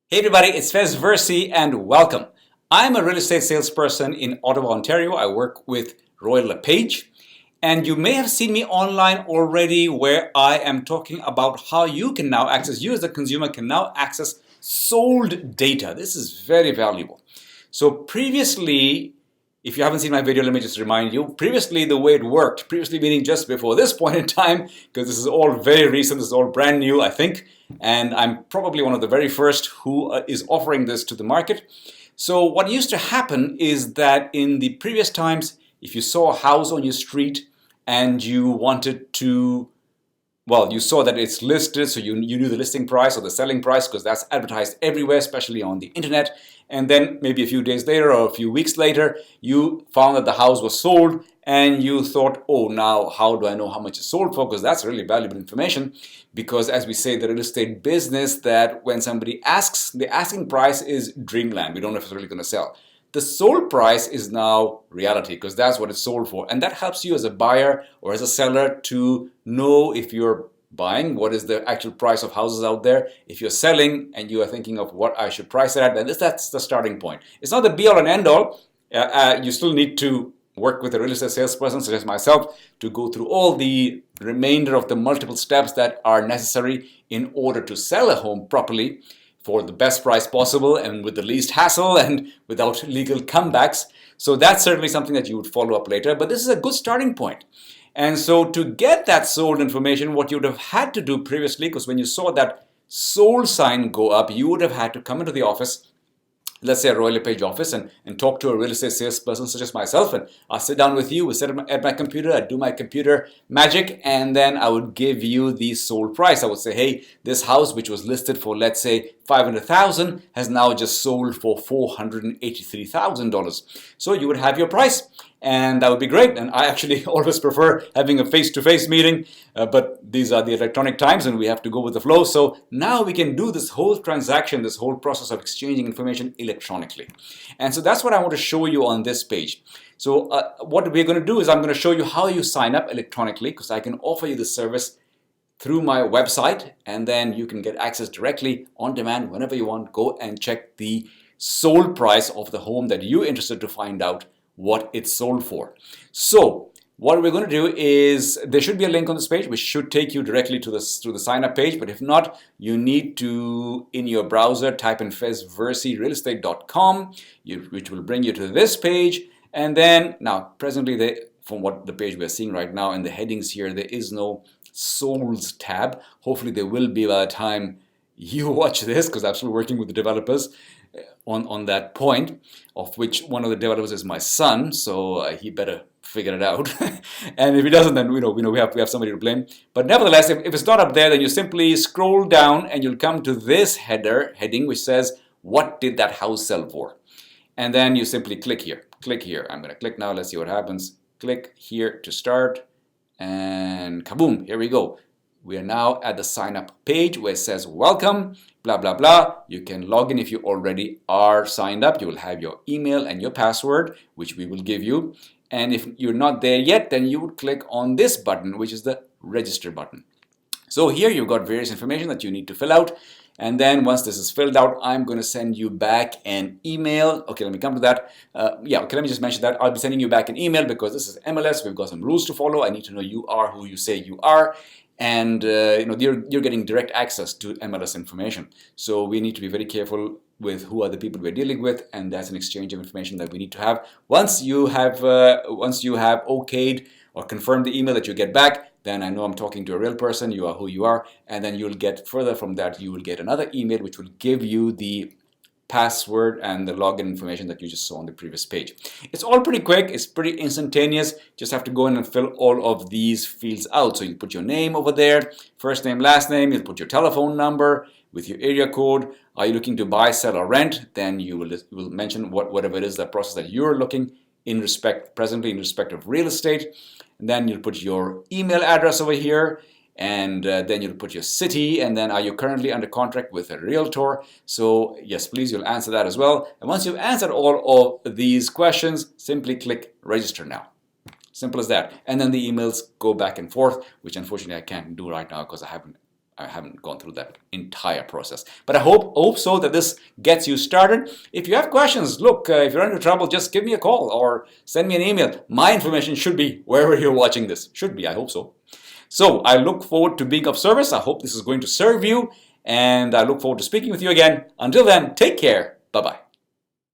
Hey everybody, it's Faiz Versey and welcome. I'm a real estate salesperson in Ottawa, Ontario. I work with LePage, and you may have seen me online already where I am talking about how you as a consumer can now access sold data. This is very valuable. So previously, if you haven't seen my video, let me just remind you. Previously, the way it worked, previously meaning just before this point in time, because this is all very recent, this is all brand new, I think, and I'm probably one of the very first who is offering this to the market. So what used to happen is that in the previous times, if you saw a house on your street and you wanted to, well, you saw that it's listed, so you knew the listing price or the selling price because that's advertised everywhere, especially on the internet. And then maybe a few days later or a few weeks later, you found that the house was sold and you thought, oh, now how do I know how much it's sold for? Because that's really valuable information. Because as we say in the real estate business, that when somebody asks, the asking price is dreamland. We don't know if it's really going to sell. The sold price is now reality because that's what it's sold for. And that helps you as a buyer or as a seller to know if you're buying, what is the actual price of houses out there. If you're selling and you are thinking of what I should price it at, then that's the starting point. It's not the be all and end all. You still need to work with a real estate salesperson such as myself to go through all the remainder of the multiple steps that are necessary in order to sell a home properly for the best price possible and with the least hassle and without legal comebacks. So that's certainly something that you would follow up later, but this is a good starting point. And so to get that sold information, what you would have had to do previously, because when you saw that sold sign go up, you would have had to come into the office, let's say a LePage office, and talk to a real estate salesperson such as myself, and I'll sit down with you, we'll sit at my computer, I'd do my computer magic, and then I would give you the sold price. I would say, hey, this house which was listed for, let's say, $500,000 has now just sold for $483,000. So you would have your price. And that would be great. And I actually always prefer having a face-to-face meeting, but these are the electronic times and we have to go with the flow. So now we can do this whole transaction, this whole process of exchanging information electronically. And so that's what I want to show you on this page. So what we're going to do is I'm going to show you how you sign up electronically, because I can offer you the service through my website, and then you can get access directly on demand whenever you want. Go and check the sold price of the home that you're interested to find out what it's sold for. So what we're going to do is, there should be a link on this page which should take you directly to the sign up page, but if not, you need to, in your browser, type in faizverseyrealestate.com, which will bring you to this page. And then now presently, from what the page we're seeing right now in the headings here, there is no solds tab. Hopefully there will be by the time you watch this, because I'm still working with the developers on that point, of which one of the developers is my son, so he better figure it out. And if he doesn't, then we have somebody to blame. But nevertheless, if it's not up there, then you simply scroll down and you'll come to this heading which says, what did that house sell for? And then you simply click here. Click here. I'm going to click now. Let's see what happens. Click here to start, and kaboom, here we go. We are now at the sign up page where it says welcome, blah, blah, blah. You can log in if you already are signed up. You will have your email and your password, which we will give you. And if you're not there yet, then you would click on this button, which is the register button. So here you've got various information that you need to fill out. And then once this is filled out, I'm going to send you back an email. Okay, let me come to that. Let me just mention that. I'll be sending you back an email because this is MLS. We've got some rules to follow. I need to know you are who you say you are. And you're getting direct access to MLS information. So we need to be very careful with who are the people we're dealing with, and that's an exchange of information that we need to have. Once you have okayed or confirmed the email that you get back, then I know I'm talking to a real person, you are who you are, and then you'll get further from that, you will get another email which will give you the password and the login information that you just saw on the previous page. It's all pretty quick, it's pretty instantaneous. Just have to go in and fill all of these fields out. So you put your name over there, first name, last name, you'll put your telephone number with your area code. Are you looking to buy, sell, or rent? Then you will mention whatever it is, the process that you're looking presently in respect of real estate. And then you'll put your email address over here, and then you'll put your city, and then are you currently under contract with a realtor? So yes, please, you'll answer that as well. And once you've answered all of these questions, simply click register now. Simple as that. And then the emails go back and forth, which unfortunately I can't do right now because I haven't I haven't gone through that entire process. But I hope so that this gets you started. If you have questions, look, if you're into trouble, just give me a call or send me an email. My information should be wherever you're watching this. Should be, I hope so. So I look forward to being of service. I hope this is going to serve you, and I look forward to speaking with you again. Until then, take care. Bye-bye.